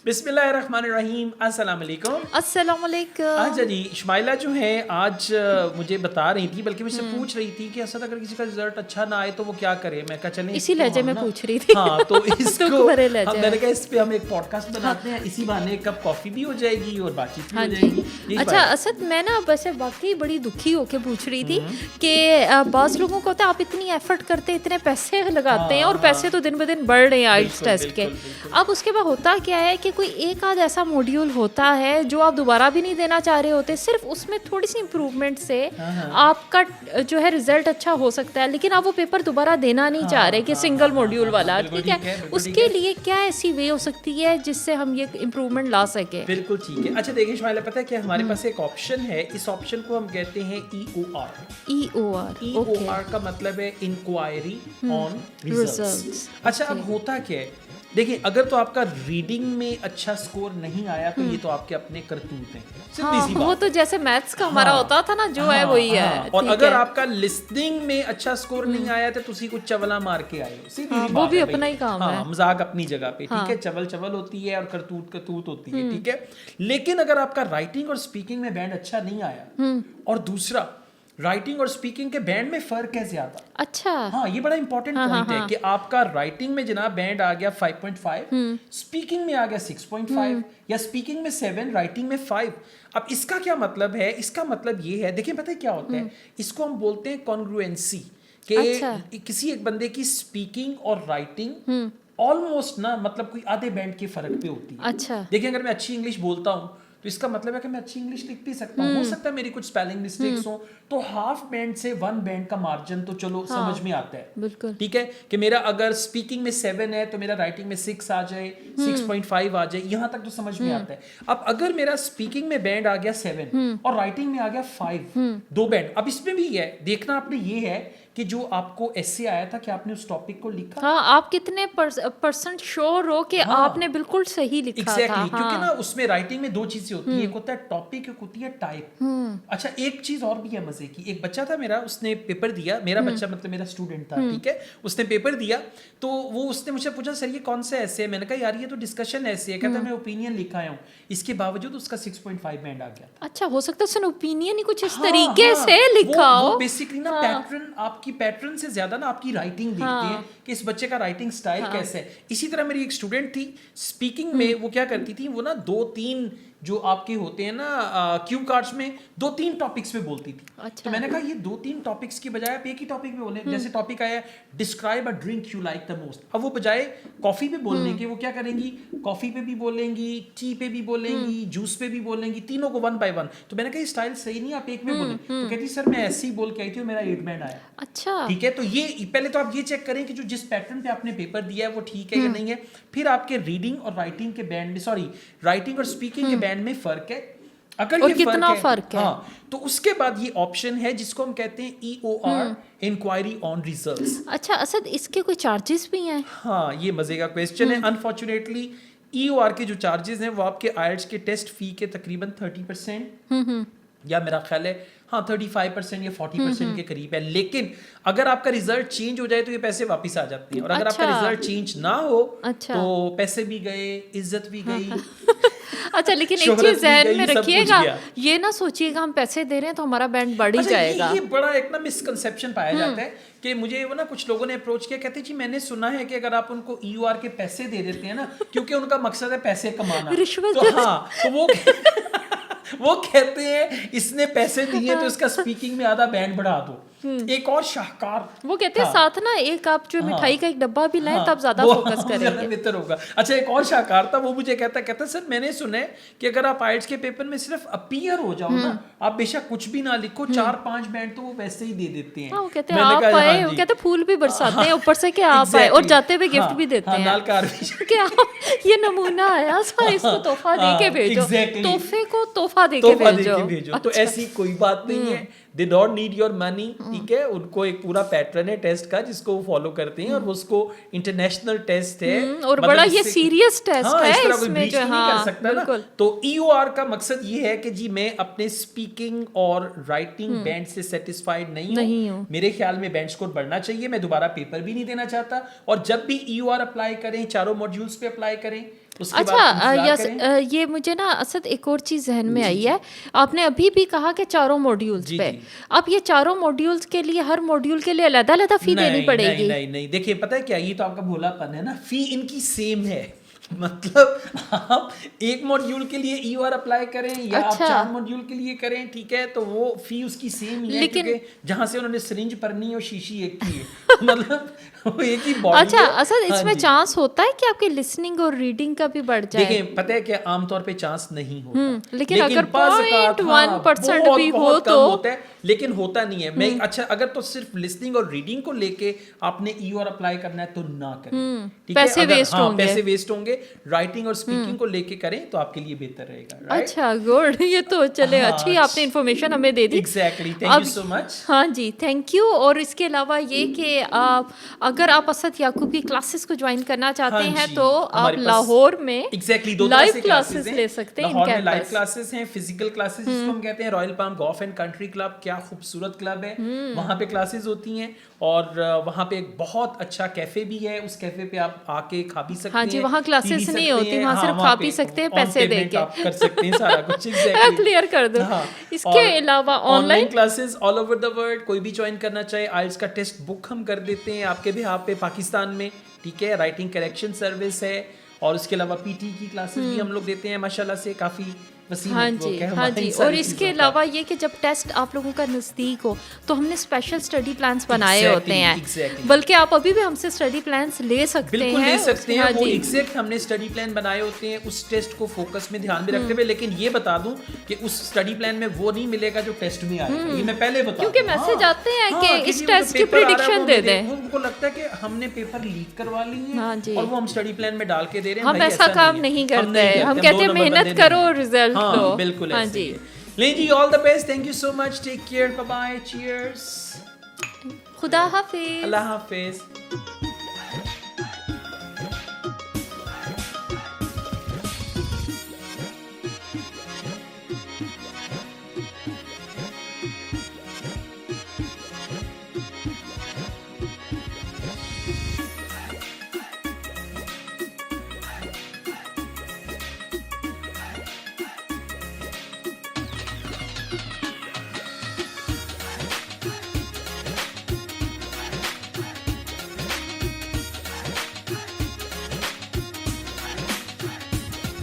बिस्मिल्लाहिर्रहमानिर्रहीम, अस्सलाम वालेकुम। अस्सलाम वालेकुम। अच्छा जी, इस्माइला जो है आज मुझे बता रही थी, बल्कि मुझसे पूछ रही थी कि असद अगर किसी का रिजल्ट अच्छा ना आए तो वो क्या करे। मैं कहा चलें इसी इसको लहजे हम में ना, पूछ रही थी। हाँ तो दुख इसको भरे लहजे मैंने में। कहा इस पे हम एक पॉडकास्ट बनाते हैं, इसी बहाने एक कप कॉफी भी हो जाएगी और बातचीत भी हाँ हो जी। जाएगी। यही अच्छा बात है। असद, मैं ना वैसे वाकई बड़ी दुखी होके पूछ रही थी कि बाज़ लोगों को होता है आप इतनी एफर्ट करते हैं, इतने पैसे लगाते हैं और पैसे तो दिन ब दिन बढ़ रहे हैं आइल्स बिल्कुल, टेस्ट के। बिल्कुल, बिल्कुल। अब उसके बाद होता क्या है कि कोई एक आध ऐसा मॉड्यूल होता है जो आप दोबारा भी नहीं देना चाह रहे होते, सिर्फ उसमें थोड़ी सी इम्प्रूवमेंट से आपका जो है रिजल्ट अच्छा हो सकता है, लेकिन आप वो पेपर दोबारा देना नहीं चाह रहे कि सिंगल मॉड्यूल वाला। बिल्कुल ठीक है, ठीक है, बिल्कुल ठीक उसके है। लिए क्या ऐसी वे हो सकती है जिससे हम ये इम्प्रूवमेंट ला सके? बिल्कुल ठीक है। अच्छा देखिए इस्माइला, पता है कि हमारे पास एक ऑप्शन है, इस ऑप्शन को हम कहते हैं EOR। EOR। EOR का मतलब है इंक्वायरी ऑन रिजल्ट्स। Results, अच्छा अब होता क्या है, देखिए अगर तो आपका रीडिंग में अच्छा स्कोर नहीं आया तो ये तो आपके अपने करतूत हैं, सीधी हाँ, सी वो बात तो है। जैसे मैथ्स का हमारा हाँ, होता था ना, जो है हाँ, वही है। हाँ। और ठीक अगर है। आपका लिसनिंग में अच्छा स्कोर नहीं आया तो तुसी कुछ चवला मार के आए हो, सीधी हाँ, सी वो बात भी है अपना भाई। ही काम हाँ, है। मजाक अपनी जगह पे, हाँ। ठीक है, चवल चवल होती है और करतूत करतूत होती है, ठीक है। लेकिन अगर आपका राइटिंग और स्पीकिंग में बैंड अच्छा नहीं आया, और दूसरा राइटिंग और स्पीकिंग के बैंड में फर्क है ज्यादा। अच्छा। हाँ, ये बड़ा इंपॉर्टेंट हाँ, पॉइंट हाँ, है हाँ। कि आपका राइटिंग में जनाब बैंड आ गया 5.5, स्पीकिंग में आ गया 6.5, या स्पीकिंग में 7, राइटिंग में 5। अब इसका क्या मतलब है? इसका मतलब ये है, देखिए पता है क्या होता है, इसको हम बोलते हैं कॉन्ग्रुएंसी, अच्छा। कि किसी एक बंदे की स्पीकिंग और राइटिंग ऑलमोस्ट ना, मतलब कोई आधे बैंड के फर्क पे होती है। अच्छा। देखिए अगर मैं अच्छी इंग्लिश बोलता हूँ तो इसका मतलब है कि मैं अच्छी इंग्लिश लिख भी सकता हूँ, हो सकता है मेरी कुछ स्पेलिंग मिस्टेक्स हो, तो हाफ बैंड से 1 बैंड का मार्जिन तो चलो हाँ, समझ में आता है। बिल्कुल। ठीक है कि मेरा अगर स्पीकिंग में 7 है तो मेरा राइटिंग में 6 आ जाए, 6.5 आ जाए, यहां तक तो समझ में आता है। अब अगर मेरा स्पीकिंग में बैंड आ गया 7 और राइटिंग में आ गया 5, 2 बैंड, अब इसमें भी है देखना आपने, ये है कि जो आपको ऐसे आया था कि आपने उस टॉपिक को लिखा। हाँ, आप कितने परसेंट श्योर हो कि हाँ, आपने बिल्कुल सही लिखा था? एग्जैक्टली, क्योंकि ना हाँ। उसमें राइटिंग में 2 चीजें होती है, एक होता है टॉपिक, एक होती है टाइप। अच्छा एक चीज और भी है मजे की, एक बच्चा था मेरा, उसने पेपर दिया, मेरा बच्चा मतलब मेरा स्टूडेंट था, ठीक है, उसने पेपर दिया तो वो उसने मुझसे पूछा सर ये कौन सा ऐसे है, मैंने कहा यार ये तो डिस्कशन ऐसे है, कहता मैं ओपिनियन लिखा हूँ, इसके बावजूद उसका 6.5 बैंड आ गया। अच्छा, हो सकता है उसने ओपिनियन ही कुछ इस हाँ, तरीके हाँ, से लिखा हो। वो बेसिकली ना पैटर्न, आपकी पैटर्न से ज्यादा ना आपकी राइटिंग देखते हैं कि इस बच्चे का राइटिंग स्टाइल कैसा है। इसी तरह मेरी एक स्टूडेंट थी, स्पीकिंग में वो क्या करती थी, वो ना 2-3 जो आपके होते हैं ना क्यू कार्ड्स में 2-3 टॉपिक्स पे बोलती थी। अच्छा। तो मैंने कहा ये 2-3 टॉपिक्स की बजाय आप एक ही टॉपिक पे बोले। जैसे टॉपिक आया describe a drink you like the most, अब वो बजाय कॉफी पे बोलने के वो क्या करेंगी, कॉफी पे भी बोलेंगी, टी पे भी बोलेंगी, जूस पे भी बोलेंगी, तीनों को 1 बाय 1। तो मैंने कहा ये स्टाइल सही नहीं, आप एक में बोले। तो कहती सर मैं ऐसे ही बोल के आई थी और मेरा 8 बैंड आया। अच्छा। ठीक है, तो ये पहले तो आप ये चेक करें कि जो जिस पैटर्न पे आपने पेपर दिया है वो ठीक है या नहीं है, फिर आपके रीडिंग और राइटिंग के बैंड में, सॉरी राइटिंग और स्पीकिंग के बैंड में फर्क है। अगर और ये कितना फर्क है? हाँ, तो उसके बाद ये ऑप्शन है जिसको हम कहते हैं EOR, इंक्वायरी ऑन रिजल्ट्स। अच्छा असद, इसके कोई चार्जेस भी हैं? हाँ, ये मजे का क्वेश्चन है। अनफॉर्चुनेटली EOR के जो चार्जेस हैं वो आपके IELTS के टेस्ट फी के तकरीबन 30% या मेरा ख्याल है हाँ 35% या 40% के करीब है। लेकिन अगर आपका रिजल्ट चेंज हो जाए तो ये पैसे वापस आ जाते हैं, और अगर आपका अच्छा। रिजल्ट चेंज ना हो अच्छा। तो पैसे भी गए, इज्जत भी गई, अच्छा, लेकिन एक शोहरत चीज भी जहन गई, में सब कुछ रखिएगा, गया। ये ना सोचिएगा हम पैसे दे रहे हैं तो हमारा बैंड बढ़ ही अच्छा जाएगा। ये बड़ा एक ना मिसकंसेप्शन पाया जाता है कि मुझे वो ना कुछ लोगों ने अप्रोच किया, कहते जी मैंने सुना है कि अगर आप उनको EOR के पैसे दे देते हैं ना, क्योंकि उनका मकसद है पैसे कमाना, रिश्वत। तो हाँ तो वो कहते हैं इसने पैसे दिए तो इसका स्पीकिंग में आधा बैंड बढ़ा दो। एक और शाहकार, वो कहते हैं साथ ना एक आप जो मिठाई का एक डब्बा भी लाएं तब ज्यादा फोकस ज्यादा करेंगे। बेहतर होगा। अच्छा एक और शाहकार था, वो मुझे कहता सर मैंने सुना है कि अगर आप IELTS के पेपर में सिर्फ अपीयर हो जाओ ना, आप बेशक कुछ भी ना लिखो, 4-5 बैंड तो वो वैसे ही दे देते हैं। हाँ, वो कहते हैं मैंने आप कहा, आए, हाँ वो जी। कहते हैं फूल भी बरसाते हैं ऊपर से कि आप आए, और Exactly. जाते हुए गिफ्ट हाँ, भी देते हाँ, हैं नाल कार भी। कि आप ये नमूना आया सा, इसको तोहफा दे के भेजो। Exactly. तोहफे को तोहफा दे के भेजो। तो ऐसी कोई बात नहीं है, they don't need your money, ठीक है। उनको एक पूरा पैटर्न है टेस्ट का जिसको वो फॉलो करते हैं, और वो उसको इंटरनेशनल टेस्ट है, और बड़ा ये सीरियस टेस्ट हाँ, है, इस तरह कोई इसमें ब्रीच जो तो नहीं कर सकता ना। बिल्कुल। तो EOR का मकसद ये है कि जी मैं अपने स्पीकिंग और राइटिंग बैंड से सेटिस्फाइड नहीं हूँ, मेरे ख्याल में बैंड स्कोर बढ़ना चाहिए, मैं दोबारा पेपर भी नहीं देना चाहता, और जब भी EOR अप्लाई करें, चारों मॉड्यूल्स पे अप्लाई करें, उसके अच्छा बाद इंतजार करें। ये मुझे ना असद एक और चीज़ जहन में आई है। आपने अभी भी कहा कि चारों मॉड्यूल्स जी, पे, जी। अब ये चारों मॉड्यूल्स के लिए हर मॉड्यूल के लिए अलग अलग फी देनी पड़ेगी? नहीं, देखिए पता है क्या, ये तो आपका भोलापन है ना, फी इनकी सेम है। मतलब आप एक मॉड्यूल के लिए ईओआर अप्लाई करें या आप अच्छा। 4 मॉड्यूल के लिए करें, ठीक है, तो वो फी उसकी सेम ही है, लेकिन- क्योंकि जहां से उन्होंने सिरिंज भरनी है और शीशी एक की है। मतलब वो एक ही बॉडी अच्छा है। असद, हाँ इसमें जी। चांस होता है कि आपकी लिसनिंग और रीडिंग का भी बढ़ जाए? देखिए पता है कि आमतौर पे चांस नहीं होता, लेकिन अगर बाज़ औक़ात, 0.1% बहुत भी हो बहुत कम तो? होता है, लेकिन होता नहीं है। मैं अच्छा, अगर तो सिर्फ लिसनिंग और रीडिंग को लेके आपने ईओआर अप्लाई करना है तो ना करें, ठीक है। पैसे अगर वेस्ट होंगे। पैसे वेस्ट होंगे, राइटिंग और स्पीकिंग को लेके करें तो आपके लिए बेहतर रहेगा, राइट? अच्छा गुड, ये तो चले हाँ, अच्छी आपने इन्फॉर्मेशन हमें दे दी। एग्जैक्टली, थैंक अब- यू सो मच। हाँ जी, थैंक यू। और इसके अलावा ये कि अगर आप असद याकूब की क्लासेस को ज्वाइन करना चाहते हाँ हैं जी, तो आप हमारे पास लाहौर में एग्जैक्टली 2 तरह लाइव से क्लासेस हैं। ले सकते हैं। लाहौर में इन लाइव कैंपस क्लासेस हैं, फिजिकल क्लासेस जिसको हम कहते हैं। Royal palm golf and country club, क्या खूबसूरत क्लब है, वहाँ पे क्लासेस होती हैं। और वहाँ पे एक बहुत अच्छा कैफे भी है, उस कैफे पे आप आके खा भी सकते हैं। हाँ जी, वहाँ पी भी क्लासेस नहीं सकते होती, हैं। वहाँ हाँ, सिर्फ वहाँ खा पे पी सकते हैं on पैसे दे payment के। आप कर सकते हैं सारा कुछ, एग्जैक्टली क्लियर कर दो। हाँ, इसके और अलावा online classes all over the world, कोई भी ज्वाइन करना चाहे, आइल्स का टेस्ट बुक हम कर देते हैं आपके बिहाफ पे पाकिस्तान में, ठीक है। राइटिंग करेक्शन सर्विस है, और उसके अलावा पीटी की क्लासेस भी हम लोग देते हैं, माशाल्लाह से काफ़ी वसीम हाँ नेटवर्क जी, है हाँ हमारा जी। इन सारी और इसके चीज़ों का। अलावा ये कि जब टेस्ट आप लोगों का नज़दीक हो तो हमने स्पेशल स्टडी प्लान्स बनाए Exactly, होते हैं। exactly. बल्कि आप अभी भी हमसे स्टडी प्लान्स ले सकते हैं। बिल्कुल ले सकते हैं, हाँ वो जी। एग्जैक्ट हमने स्टडी प्लान बनाए होते हैं, उस टेस्ट को फोकस में ध्यान में रखते हुए। लेकिन ये बता दूं कि उस स्टडी प्लान में वो नहीं मिलेगा जो टेस्ट में आएगा, ये मैं पहले बता दूं। क्योंकि मैसेज आते हैं कि क्योंकि इस वो टेस्ट की पेपर आ रहा है, प्रिडिक्शन वो दे हमें दें। उनको लगता है कि हमने पेपर लीक करवा ली है, हाँ जी। और वो हम स्टडी प्लान में डाल के दे रहे हैं। हम भाई ऐसा काम है। नहीं हम करते हैं, हम दो कहते हैं नंबर मेहनत बंदे करो नहीं और हैं। रिजल्ट हाँ, लो। बिल्कुल हाँ ऐसे जी। ही है। ले जी, all the best, thank you so much, take care, bye bye, cheers, खुदा हाफिज। अल्लाह हाफिज।